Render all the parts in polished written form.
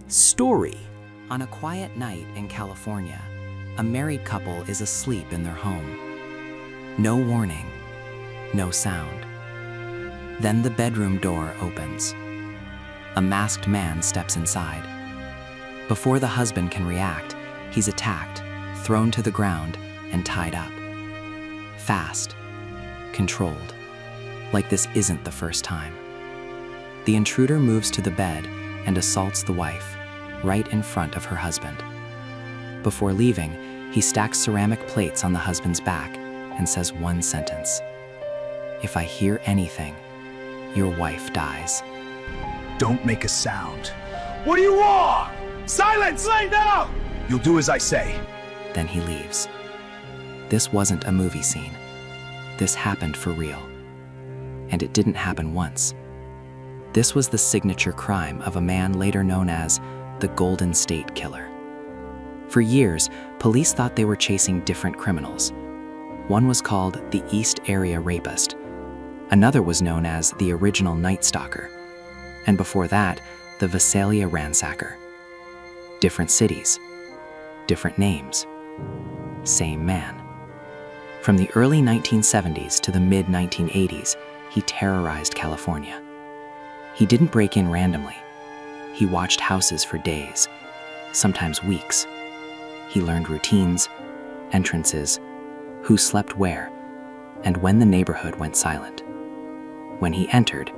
Story. On a quiet night in California, a married couple is asleep in their home. No warning, no sound. Then the bedroom door opens. A masked man steps inside. Before the husband can react, he's attacked, thrown to the ground, and tied up. Fast, controlled, like this isn't the first time. The intruder moves to the bed and assaults the wife, right in front of her husband. Before leaving, he stacks ceramic plates on the husband's back and says one sentence: "If I hear anything, your wife dies." Don't make a sound. What do you want? Silence! Lay down! You'll do as I say. Then he leaves. This wasn't a movie scene. This happened for real. And it didn't happen once. This was the signature crime of a man later known as the Golden State Killer. For years, police thought they were chasing different criminals. One was called the East Area Rapist. Another was known as the original Night Stalker. And before that, the Visalia Ransacker. Different cities, different names, same man. From the early 1970s to the mid-1980s, he terrorized California. He didn't break in randomly. He watched houses for days, sometimes weeks. He learned routines, entrances, who slept where, and when the neighborhood went silent. When he entered,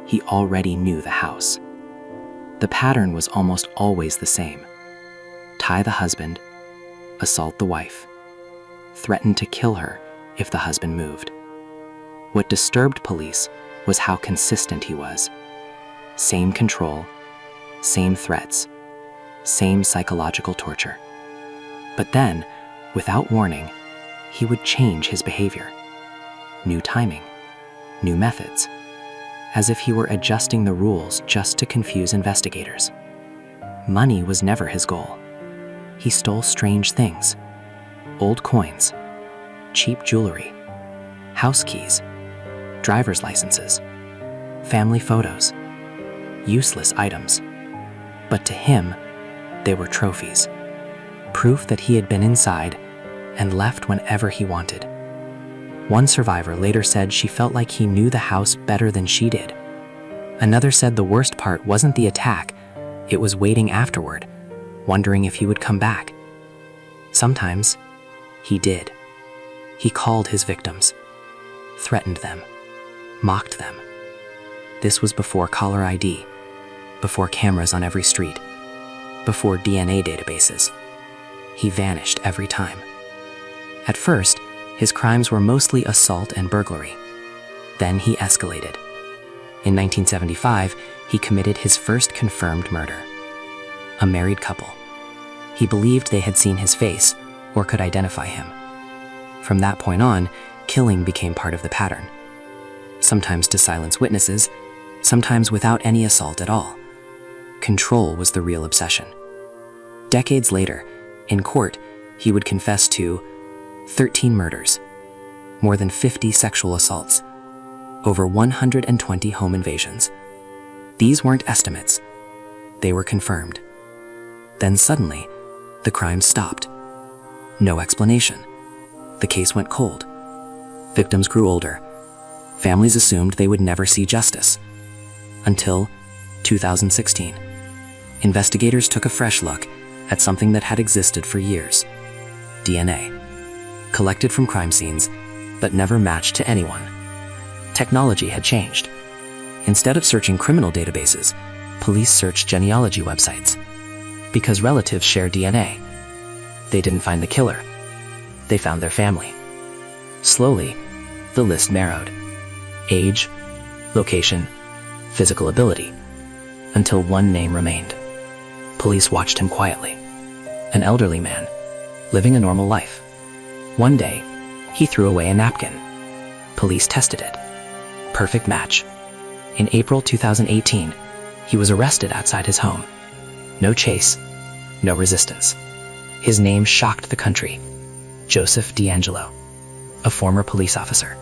he already knew the house. The pattern was almost always the same: tie the husband, assault the wife, threaten to kill her if the husband moved. What disturbed police was how consistent he was. Same control, same threats, same psychological torture. But then, without warning, he would change his behavior. New timing, new methods, as if he were adjusting the rules just to confuse investigators. Money was never his goal. He stole strange things: old coins, cheap jewelry, house keys, driver's licenses, family photos, useless items. But to him, they were trophies, proof that he had been inside and left whenever he wanted. One survivor later said she felt like he knew the house better than she did. Another said the worst part wasn't the attack, it was waiting afterward, wondering if he would come back. Sometimes, he did. He called his victims, threatened them, mocked them. This was before caller ID, before cameras on every street, before DNA databases. He vanished every time. At first, his crimes were mostly assault and burglary. Then he escalated. In 1975, he committed his first confirmed murder. A married couple. He believed they had seen his face or could identify him. From that point on, killing became part of the pattern. Sometimes to silence witnesses, sometimes without any assault at all. Control was the real obsession. Decades later, in court, he would confess to 13 murders, more than 50 sexual assaults, over 120 home invasions. These weren't estimates, they were confirmed. Then suddenly, the crime stopped. No explanation. The case went cold. Victims grew older. Families assumed they would never see justice. Until 2016. Investigators took a fresh look at something that had existed for years: DNA. Collected from crime scenes, but never matched to anyone. Technology had changed. Instead of searching criminal databases, police searched genealogy websites. Because relatives share DNA. They didn't find the killer. They found their family. Slowly, the list narrowed. Age, location, physical ability, until one name remained. Police watched him quietly. An elderly man, living a normal life. One day, he threw away a napkin. Police tested it. Perfect match. In April 2018, he was arrested outside his home. No chase, no resistance. His name shocked the country: Joseph DeAngelo, a former police officer.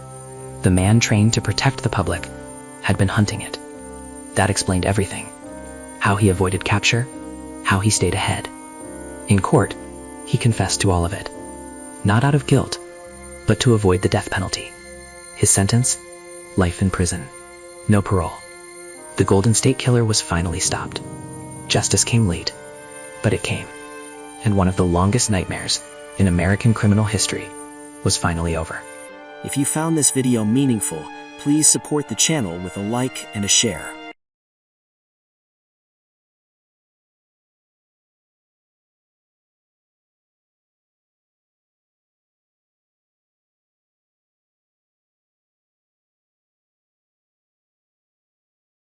The man trained to protect the public had been hunting it. That explained everything. How he avoided capture, how he stayed ahead. In court, he confessed to all of it. Not out of guilt, but to avoid the death penalty. His sentence? Life in prison. No parole. The Golden State Killer was finally stopped. Justice came late, but it came. And one of the longest nightmares in American criminal history was finally over. If you found this video meaningful, please support the channel with a like and a share.